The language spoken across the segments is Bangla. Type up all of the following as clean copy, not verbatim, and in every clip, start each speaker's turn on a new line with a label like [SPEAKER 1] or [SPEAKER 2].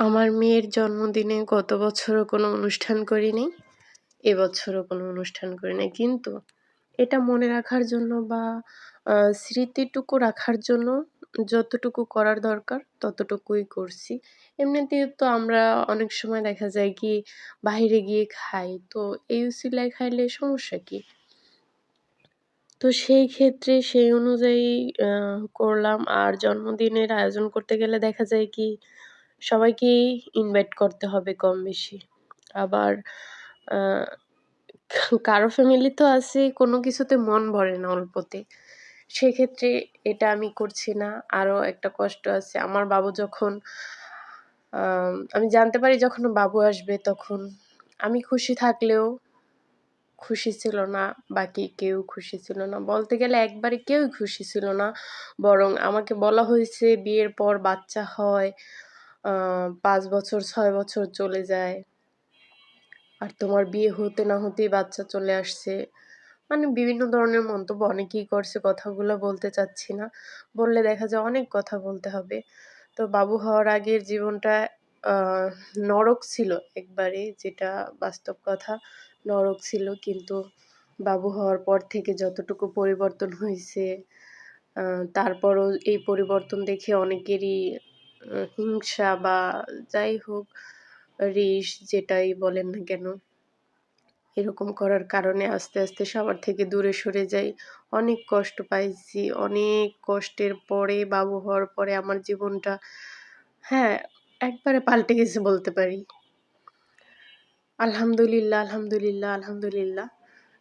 [SPEAKER 1] আমার মেয়ের জন্মদিনে গত বছরও কোনো অনুষ্ঠান করিনি, এবছরও কোনো অনুষ্ঠান করি নাই। কিন্তু এটা মনে রাখার জন্য বা স্মৃতিটুকু রাখার জন্য যতটুকু করার দরকার ততটুকুই করছি। এমনিতেও তো আমরা অনেক সময় দেখা যায় কি বাহিরে গিয়ে খাই। তো এই উছিলায় খাইলে সমস্যা কি? তো সেই ক্ষেত্রে সেই অনুযায়ী আ করলাম। আর জন্মদিনের আয়োজন করতে গেলে দেখা যায় কি সবাইকেই ইনভাইট করতে হবে কম বেশি। আবার আ কারো ফ্যামিলি তো আছে কোনো কিছুতে মন ভরে না অল্পতে। সেক্ষেত্রে এটা আমি করছি না। আরো একটা কষ্ট আছে। আমার বাবু যখন আমি জানতে পারি যখন বাবু আসবে তখন আমি খুশি থাকলেও খুশি ছিল না, বাকি কেউ খুশি ছিল না। বলতে গেলে একবারে কেউই খুশি ছিল না। বরং আমাকে বলা হয়েছে বিয়ের পর বাচ্চা হয়, আ ৫ বছর ৬ বছর চলে যায়। আর তোমার বিয়ে হতে না হতেই বাচ্চা চলে আসছে। মানে বিভিন্ন ধরনের মন্তব্য অনেকেই করছে, কথাগুলো বলতে চাচ্ছি না। বললে দেখা যায় অনেক কথা বলতে হবে। তো বাবু হওয়ার আগের জীবনটা আ নরক ছিল একবারে, যেটা বাস্তব কথা। নরক ছিল, কিন্তু বাবু হওয়ার পর থেকে যতটুকু পরিবর্তন হইছে, আ তারপরও এই পরিবর্তন দেখে অনেকেরই হিংসা বা যাই হোক রিস যেটাই বলেন না কেন, এরকম করার কারণে আস্তে, আস্তে সবার থেকে দূরে সরে যাই। অনেক কষ্ট পাইছি। অনেক কষ্টের পরে বাবু হওয়ার পরে আমার জীবনটা, হ্যাঁ, একবারে পাল্টে গেছে বলতে পারি। আলহামদুলিল্লাহ, আলহামদুলিল্লাহ, আলহামদুলিল্লাহ।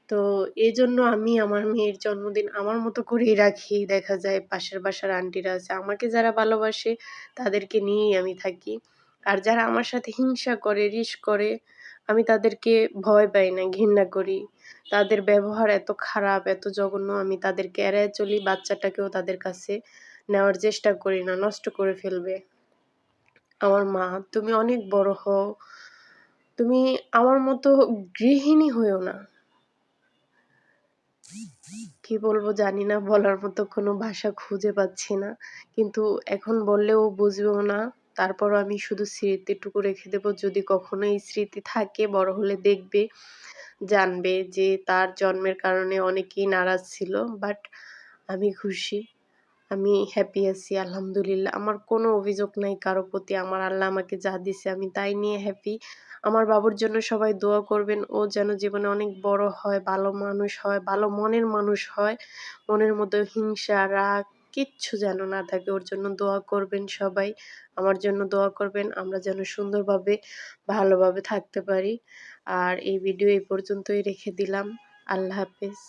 [SPEAKER 1] তো এজন্য আমি আমার মেয়ের জন্মদিন আমার মতো করেই রাখি। দেখা যায় পাশের বাসার আন্টিরা আছে, আমাকে যারা ভালোবাসে তাদেরকে নিয়েই আমি থাকি। আর যারা আমার সাথে হিংসা করে, রিস করে, আমি তাদেরকে ভয় পাই না, ঘৃণা করি। তাদের ব্যবহার এত খারাপ, এত জঘন্য, আমি তাদেরকে এড়ায়ে চলি। বাচ্চাটাকেও তাদের কাছে নেওয়ার চেষ্টা করি না, নষ্ট করে ফেলবে। আমার মা, তুমি অনেক বড় হও। তুমি আমার মতো গৃহিণী হইও না। কি বলবো জানি না, বলার মতো কোনো ভাষা খুঁজে পাচ্ছি না। কিন্তু এখন বললেও বুঝবেও না। তারপরও আমি শুধু স্মৃতিটুকু রেখে দেবো। যদি কখনো এই স্মৃতি থাকে, বড় হলে দেখবে, জানবে যে তার জন্মের কারণে অনেকেই নারাজ ছিল। বাট আমি খুশি। আমি হ্যাপি আছি আলহামদুলিল্লাহ। আমার কোনো অভিযোগ নাই কারো প্রতি। আমার আল্লাহ আমাকে যা দিছে আমি তাই নিয়ে হ্যাপি। আমার বাবুর জন্য সবাই দোয়া করবেন। ও যেন জীবনে অনেক বড় হয়, ভালো মানুষ হয়, ভালো মনের মানুষ হয়। মনের মধ্যে হিংসা, রাগ কিচ্ছু যেন না থাকে। ওর জন্য দোয়া করবেন সবাই। আমার জন্য দোয়া করবেন। আমরা যেন সুন্দরভাবে ভালোভাবে থাকতে পারি। আর এই ভিডিও এই পর্যন্তই রেখে দিলাম। আল্লাহ হাফেজ।